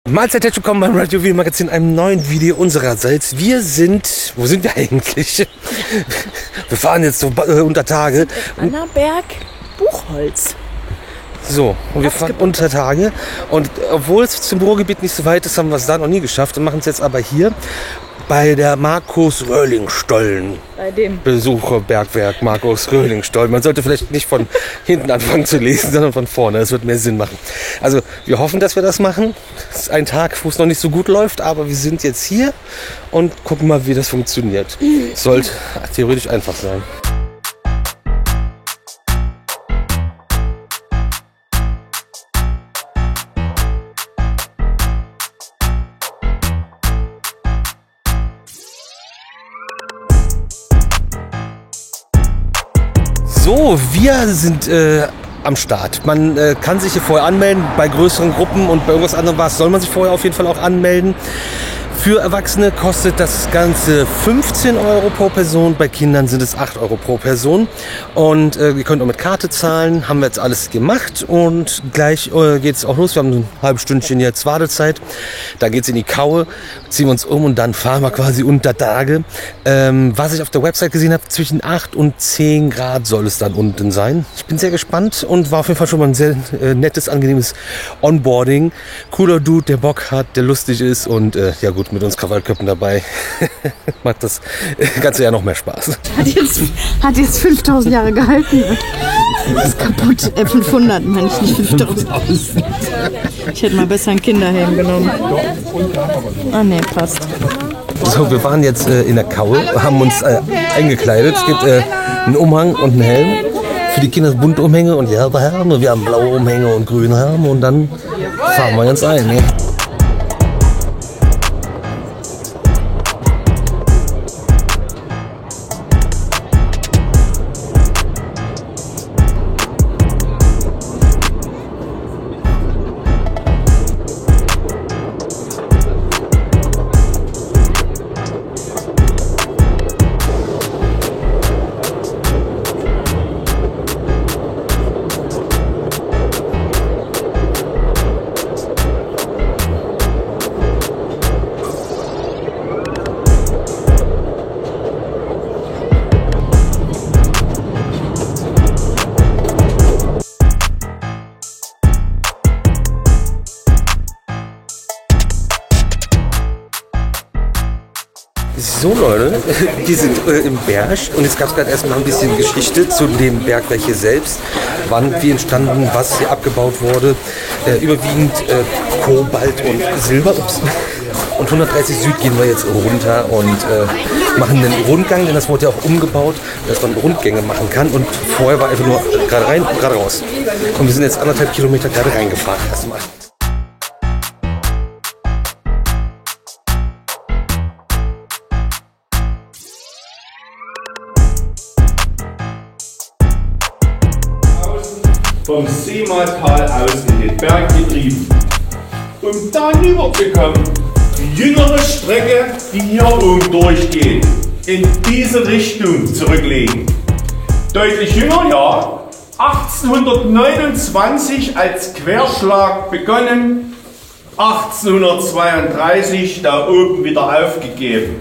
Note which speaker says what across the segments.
Speaker 1: Mahlzeit, herzlich willkommen beim Radio Wien Magazin, einem neuen Video unsererseits. Wir sind, wo sind wir eigentlich? Wir fahren jetzt so unter Tage.
Speaker 2: Annaberg, Buchholz.
Speaker 1: So, und wir fahren unter Tage. Und obwohl es zum Ruhrgebiet nicht so weit ist, haben wir es da noch nie geschafft und machen es jetzt aber hier bei der Markus-Röhling-Stollen.
Speaker 2: Bei dem
Speaker 1: Besucherbergwerk Markus-Röhling-Stollen. Man sollte vielleicht nicht von hinten anfangen zu lesen, sondern von vorne. Das wird mehr Sinn machen. Also wir hoffen, dass wir das machen. Es ist ein Tag, wo es noch nicht so gut läuft, aber wir sind jetzt hier und gucken mal, wie das funktioniert. Sollte theoretisch einfach sein. So, wir sind am Start. Man kann sich hier vorher anmelden. Bei größeren Gruppen und bei irgendwas anderem soll man sich vorher auf jeden Fall auch anmelden. Für Erwachsene kostet das Ganze 15 Euro pro Person, bei Kindern sind es 8 Euro pro Person. Und ihr könnt auch mit Karte zahlen, haben wir jetzt alles gemacht und gleich geht es auch los. Wir haben ein halbes Stündchen jetzt Wartezeit, da geht es in die Kaue, ziehen wir uns um und dann fahren wir quasi unter Tage. Was ich auf der Website gesehen habe, zwischen 8 und 10 Grad soll es dann unten sein. Ich bin sehr gespannt und war auf jeden Fall schon mal ein sehr nettes, angenehmes Onboarding. Cooler Dude, der Bock hat, der lustig ist und ja gut, mit uns Krawallköppen dabei macht das ganze Jahr noch mehr Spaß.
Speaker 2: Hat jetzt 5000 Jahre gehalten. Das ist kaputt. 500, meine ich nicht 5000. Ich hätte mal besser einen Kinderhelm genommen. Ah ne, passt.
Speaker 1: So, wir waren jetzt in der Kaue, haben uns eingekleidet. Es gibt einen Umhang und einen Helm. Für die Kinder bunte Umhänge und gelbe Helme. Wir haben blaue Umhänge und grüne Helme und dann fahren wir ganz ein. Ne? So Leute, wir sind im Berg und jetzt gab es gerade erstmal ein bisschen Geschichte zu dem Bergwerk hier selbst, wann wie entstanden, was hier abgebaut wurde, überwiegend Kobalt und Silber. Ups. Und 130 Süd gehen wir jetzt runter und machen einen Rundgang, denn das wurde ja auch umgebaut, dass man Rundgänge machen kann und vorher war einfach nur gerade rein und gerade raus. Und wir sind jetzt 1,5 Kilometer gerade reingefahren erstmal.
Speaker 3: Vom Seematal aus in den Berg getrieben, um dann rüberzukommen. Die jüngere Strecke, die hier oben durchgeht, in diese Richtung zurücklegen. Deutlich jünger, ja. 1829 als Querschlag begonnen, 1832 da oben wieder aufgegeben.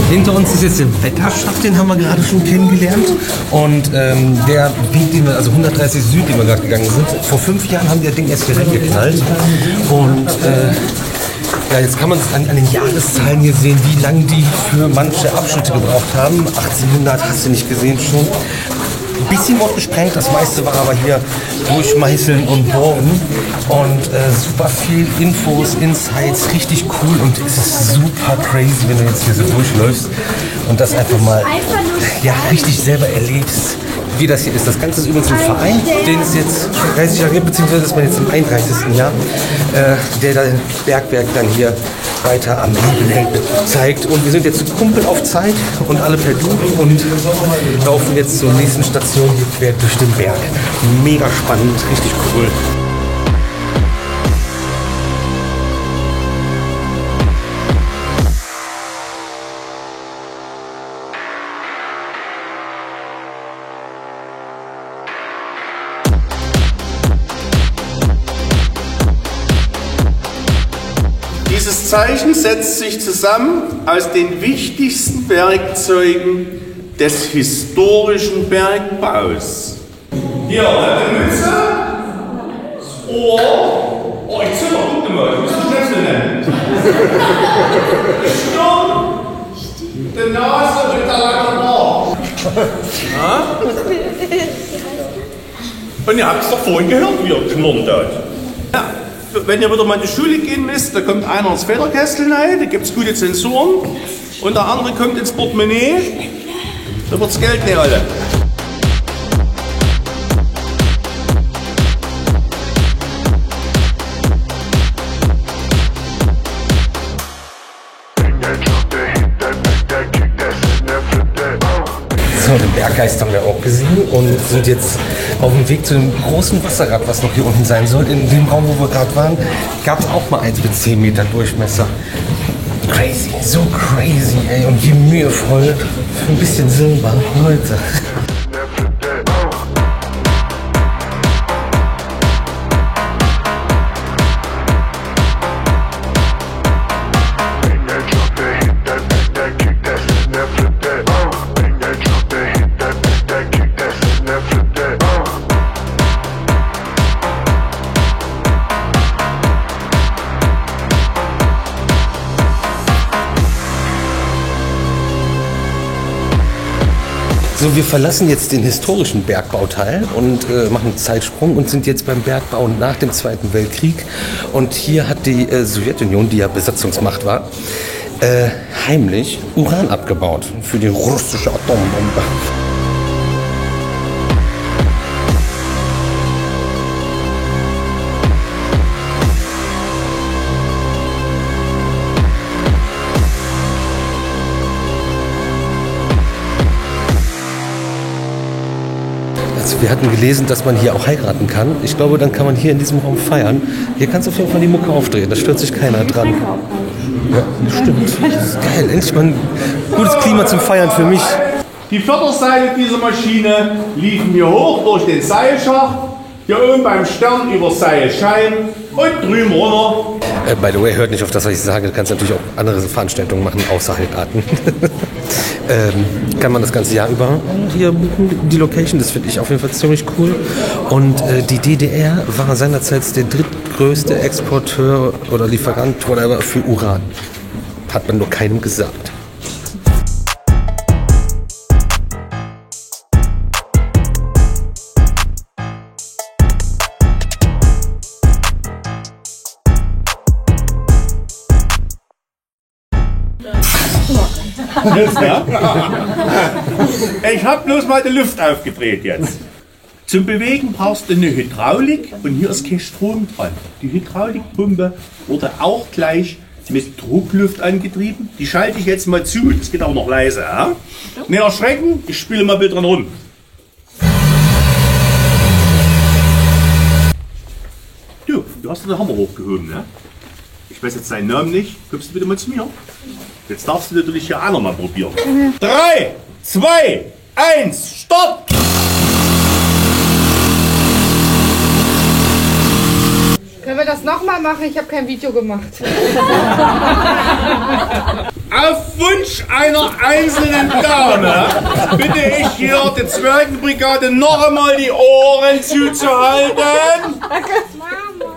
Speaker 1: Hinter uns ist jetzt der Wetterschaft, den haben wir gerade schon kennengelernt. Und der Weg, den wir, also 130 Süd, den wir gerade gegangen sind, vor 5 Jahren haben die das Ding erst direkt geknallt. Und ja, jetzt kann man es an den Jahreszahlen hier sehen, wie lange die für manche Abschnitte gebraucht haben. 1800 hast du nicht gesehen schon. bisschen wurde gesprengt, das meiste war aber hier durchmeißeln und bohren. Und super viel Infos, Insights, richtig cool. Und es ist super crazy, wenn du jetzt hier so durchläufst und das einfach mal ja, richtig selber erlebst, wie das hier ist. Das Ganze ist übrigens ein Verein, den es jetzt 30 Jahre gibt, beziehungsweise ist man jetzt im 31. Jahr, der das Bergwerk dann hier weiter am Leben hält, zeigt. Und wir sind jetzt Kumpel auf Zeit und alle per Du und laufen jetzt zur nächsten Station hier quer durch den Berg. Mega spannend, richtig cool.
Speaker 3: Dieses Zeichen setzt sich zusammen aus den wichtigsten Werkzeugen des historischen Bergbaus. Hier, eine Mütze, das Ohr, oh, ich zitter, guck mal, ich muss das Schnäpsel nennen. Die Stirn, die Nase und der lange Bart. Und ihr habt es doch vorhin gehört, wie er knurrt hat. Ja. Wenn ihr wieder mal in die Schule gehen müsst, da kommt einer ins Federkästchen rein, da gibt es gute Zensuren und der andere kommt ins Portemonnaie, da wird das Geld nicht alle.
Speaker 1: So, den Berggeist haben wir auch gesehen und sind jetzt auf dem Weg zu dem großen Wasserrad, was noch hier unten sein soll. In dem Raum, wo wir gerade waren, gab es auch mal eins mit 10 Metern Durchmesser. Crazy, so crazy, ey. Und wie mühevoll für ein bisschen Silber, Leute. So, wir verlassen jetzt den historischen Bergbauteil und machen einen Zeitsprung und sind jetzt beim Bergbau nach dem Zweiten Weltkrieg. Und hier hat die Sowjetunion, die ja Besatzungsmacht war, heimlich Uran abgebaut für die russische Atombombe. Wir hatten gelesen, dass man hier auch heiraten kann. Ich glaube, dann kann man hier in diesem Raum feiern. Hier kannst du auf jeden Fall die Mucke aufdrehen, da stört sich keiner dran. Ja, stimmt. Das ist geil. Endlich mal ein gutes Klima zum Feiern für mich.
Speaker 3: Die Förderseile dieser Maschine liefen hier hoch durch den Seilschacht, hier oben beim Stern über Seilschein und drüben runter.
Speaker 1: By the way, hört nicht auf das, was ich sage. Du kannst natürlich auch andere Veranstaltungen machen, außer Heiraten. Kann man das ganze Jahr über. Und hier die Location, das finde ich auf jeden Fall ziemlich cool. Und die DDR war seinerzeit der drittgrößte Exporteur oder Lieferant whatever für Uran. Hat man nur keinem gesagt.
Speaker 3: Ja? Ich habe bloß mal die Luft aufgedreht jetzt. Zum Bewegen brauchst du eine Hydraulik und hier ist kein Strom dran. Die Hydraulikpumpe wurde auch gleich mit Druckluft angetrieben. Die schalte ich jetzt mal zu, das geht auch noch leise. Ja? Nicht erschrecken, ich spiele mal bitte dran rum. Du hast den Hammer hochgehoben, ne? Ich weiß jetzt seinen Namen nicht. Kommst du bitte mal zu mir? Jetzt darfst du natürlich hier auch noch mal probieren. 3, 2, 1, Stopp!
Speaker 4: Können wir das nochmal machen? Ich habe kein Video gemacht.
Speaker 3: Auf Wunsch einer einzelnen Dame bitte ich hier der Zwergenbrigade noch einmal die Ohren zuzuhalten.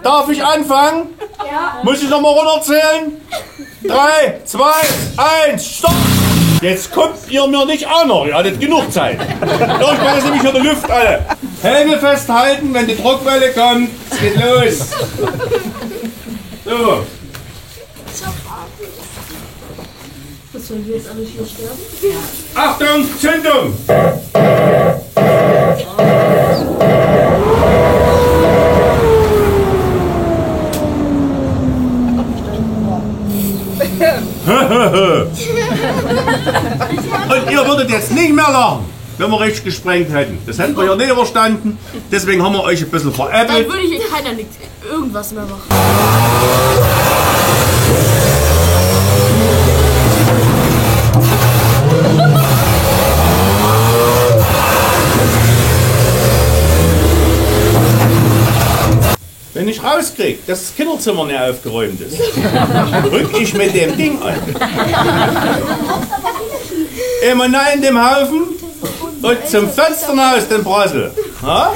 Speaker 3: Darf ich anfangen? Ja. Muss ich noch mal runterzählen? 3, 2, 1, Stopp! Jetzt kommt ihr mir nicht auch noch, ihr hattet genug Zeit. Irgendwann ist nämlich hier die Luft alle. Helme festhalten, wenn die Druckwelle kommt. Es geht los. So.
Speaker 5: Was sollen wir jetzt alle hier sterben?
Speaker 3: Achtung, Zündung! Und ihr würdet jetzt nicht mehr lachen, wenn wir richtig gesprengt hätten. Das hätten wir ja nicht überstanden. Deswegen haben wir euch ein bisschen
Speaker 5: Dann
Speaker 3: veräppelt.
Speaker 5: würde hier keiner nichts, irgendwas mehr machen.
Speaker 3: Wenn ich rauskriege, dass das Kinderzimmer nicht aufgeräumt ist, rück ich mit dem Ding an. Immer nein in dem Haufen und zum Fensterhaus den Brassel. Ha?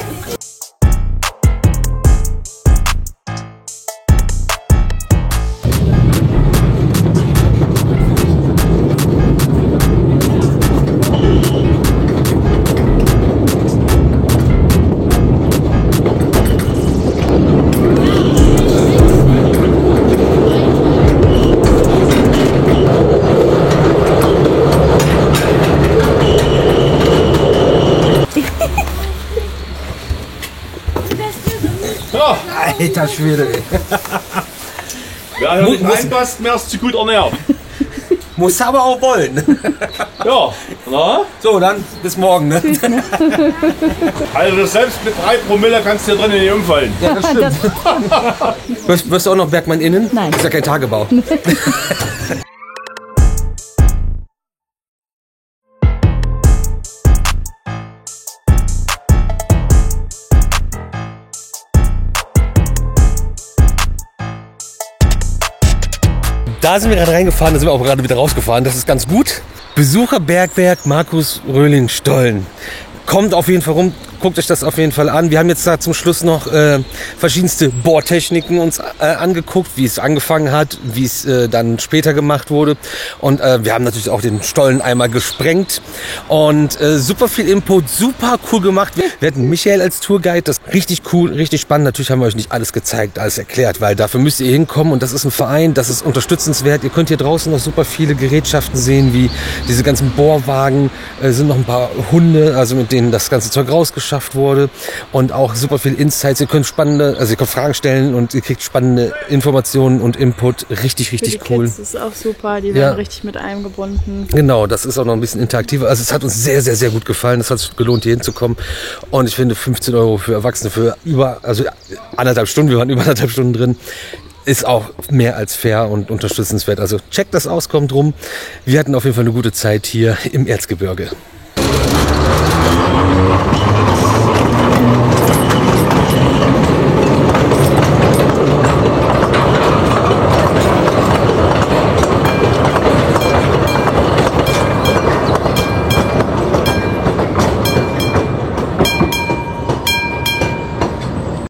Speaker 3: Ja,
Speaker 1: Alter Schwede.
Speaker 3: wer hier nicht reinpasst, mehr ist zu gut ernährt.
Speaker 1: Muss aber auch wollen.
Speaker 3: Ja, na?
Speaker 1: So, dann bis morgen. Ne?
Speaker 3: Also selbst mit 3 Promille kannst du hier drinnen nicht umfallen.
Speaker 1: Ja, das stimmt. Wirst du auch noch Bergmann innen?
Speaker 2: Nein.
Speaker 1: Ist ja kein Tagebau. Da sind wir gerade reingefahren, da sind wir auch gerade wieder rausgefahren. Das ist ganz gut. Besucherbergwerk Markus Röhling-Stollen. Kommt auf jeden Fall rum, guckt euch das auf jeden Fall an. Wir haben jetzt da zum Schluss noch verschiedenste Bohrtechniken uns angeguckt, wie es angefangen hat, wie es dann später gemacht wurde. Und wir haben natürlich auch den Stollen einmal gesprengt. Und super viel Input, super cool gemacht. Wir hatten Michael als Tourguide, das ist richtig cool, richtig spannend. Natürlich haben wir euch nicht alles gezeigt, alles erklärt, weil dafür müsst ihr hinkommen. Und das ist ein Verein, das ist unterstützenswert. Ihr könnt hier draußen noch super viele Gerätschaften sehen, wie diese ganzen Bohrwagen, sind noch ein paar Hunde, also mit denen das ganze Zeug rausgeschafft wurde und auch super viel Insights. Ihr könnt ihr könnt Fragen stellen und ihr kriegt spannende Informationen und Input. Richtig cool.
Speaker 2: Das ist auch super, die
Speaker 1: Ja.
Speaker 2: werden richtig mit eingebunden.
Speaker 1: Genau, das ist auch noch ein bisschen interaktiver. Also es hat uns sehr, sehr, sehr gut gefallen. Es hat sich gelohnt, hier hinzukommen. Und ich finde 15 € für Erwachsene für anderthalb Stunden, wir waren über 1,5 Stunden drin, ist auch mehr als fair und unterstützenswert. Also checkt das aus, kommt rum. Wir hatten auf jeden Fall eine gute Zeit hier im Erzgebirge.